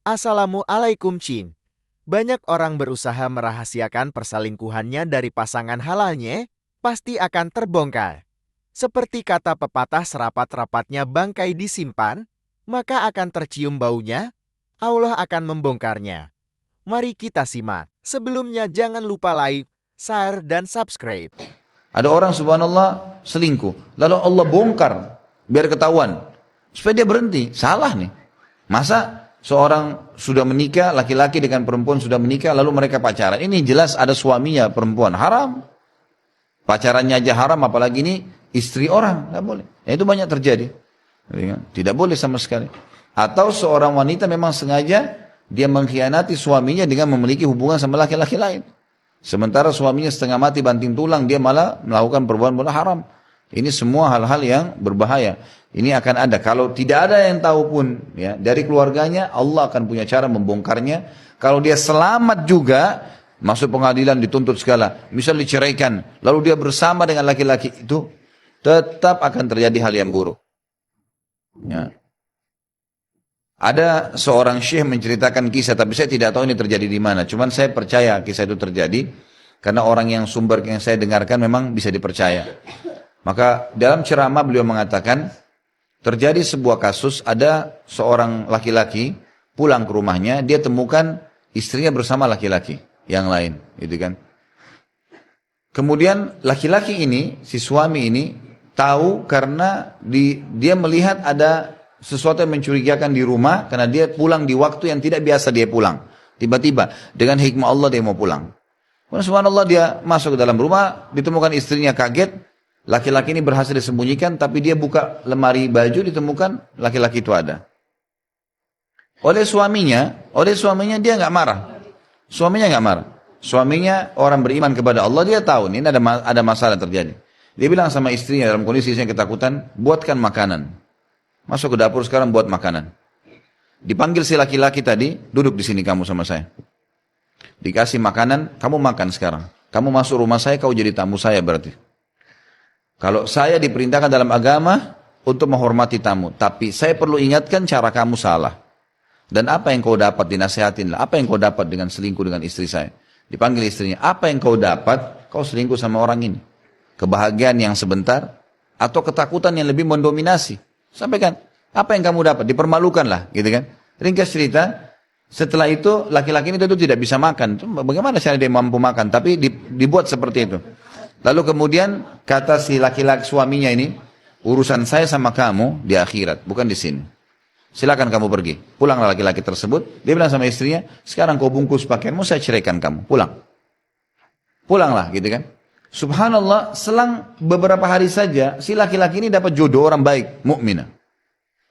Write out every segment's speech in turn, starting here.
Assalamualaikum Cin. Banyak orang berusaha merahasiakan perselingkuhannya dari pasangan halalnya, pasti akan terbongkar. Seperti kata pepatah serapat-rapatnya bangkai disimpan, maka akan tercium baunya, Allah akan membongkarnya. Mari kita simak. Sebelumnya jangan lupa like, share, dan subscribe. Ada orang subhanallah selingkuh. Lalu Allah bongkar biar ketahuan. Supaya dia berhenti. Salah nih. Masa seorang sudah menikah, laki-laki dengan perempuan sudah menikah, lalu mereka pacaran. Ini jelas ada suaminya perempuan. Haram. Pacarannya aja haram, apalagi ini istri orang. Tidak boleh. Ya, itu banyak terjadi. Tidak boleh sama sekali. Atau seorang wanita memang sengaja dia mengkhianati suaminya dengan memiliki hubungan sama laki-laki lain. Sementara suaminya setengah mati banting tulang, dia malah melakukan perbuatan haram. Ini semua hal-hal yang berbahaya. Ini akan ada. Kalau tidak ada yang tahu pun ya, dari keluarganya, Allah akan punya cara membongkarnya. Kalau dia selamat juga, masuk pengadilan dituntut segala. Misal diceraikan, lalu dia bersama dengan laki-laki itu, tetap akan terjadi hal yang buruk. Ya. Ada seorang syekh menceritakan kisah, tapi saya tidak tahu ini terjadi di mana. Cuman saya percaya kisah itu terjadi, karena orang yang sumber yang saya dengarkan memang bisa dipercaya. Maka dalam ceramah beliau mengatakan, terjadi sebuah kasus, ada seorang laki-laki pulang ke rumahnya, dia temukan istrinya bersama laki-laki yang lain, gitu kan. Kemudian laki-laki ini, si suami ini, tahu karena dia melihat ada sesuatu yang mencurigakan di rumah, karena dia pulang di waktu yang tidak biasa dia pulang. Tiba-tiba, dengan hikmah Allah dia mau pulang. Subhanallah, dia masuk ke dalam rumah, ditemukan istrinya kaget, laki-laki ini berhasil disembunyikan, tapi dia buka lemari baju, ditemukan laki-laki itu ada. Oleh suaminya dia nggak marah. Suaminya nggak marah. Suaminya orang beriman kepada Allah, dia tahu ini ada masalah terjadi. Dia bilang sama istrinya dalam kondisi yang ketakutan, buatkan makanan. Masuk ke dapur sekarang buat makanan. Dipanggil si laki-laki tadi, duduk di sini kamu sama saya. Dikasih makanan, kamu makan sekarang. Kamu masuk rumah saya, kau jadi tamu saya berarti. Kalau saya diperintahkan dalam agama untuk menghormati tamu, tapi saya perlu ingatkan cara kamu salah. Dan apa yang kau dapat, dinasihatin lah. Apa yang kau dapat dengan selingkuh dengan istri saya? Dipanggil istrinya, apa yang kau dapat, kau selingkuh sama orang ini? Kebahagiaan yang sebentar, atau ketakutan yang lebih mendominasi? Sampaikan, apa yang kamu dapat? Dipermalukanlah, gitu kan? Ringkas cerita, setelah itu laki-laki itu tidak bisa makan. Bagaimana cara dia mampu makan? Tapi dibuat seperti itu. Lalu kemudian kata si laki-laki suaminya ini, urusan saya sama kamu di akhirat, bukan di sini. Silakan kamu pergi. Pulanglah laki-laki tersebut. Dia bilang sama istrinya, sekarang kau bungkus pakaianmu, saya ceraikan kamu. Pulang. Pulanglah, gitu kan? Subhanallah, selang beberapa hari saja, si laki-laki ini dapat jodoh orang baik, mukminah.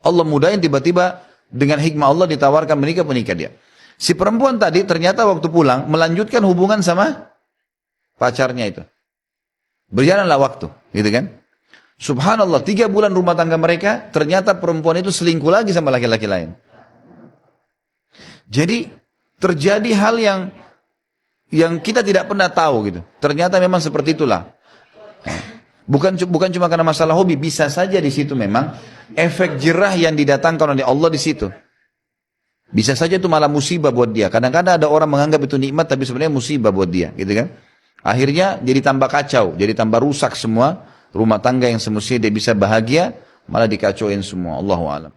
Allah mudahin tiba-tiba dengan hikmah Allah ditawarkan menikah dia. Si perempuan tadi ternyata waktu pulang melanjutkan hubungan sama pacarnya itu. Berjalanlah waktu, gitu kan? Subhanallah, 3 bulan rumah tangga mereka, ternyata perempuan itu selingkuh lagi sama laki-laki lain. Jadi terjadi hal yang kita tidak pernah tahu gitu. Ternyata memang seperti itulah. Bukan cuma karena masalah hobi, bisa saja di situ memang efek jerah yang didatangkan oleh Allah di situ. Bisa saja itu malah musibah buat dia. Kadang-kadang ada orang menganggap itu nikmat, tapi sebenarnya musibah buat dia, gitu kan? Akhirnya jadi tambah kacau, jadi tambah rusak semua rumah tangga yang semestinya dia bisa bahagia, malah dikacauin semua. Allahu a'lam.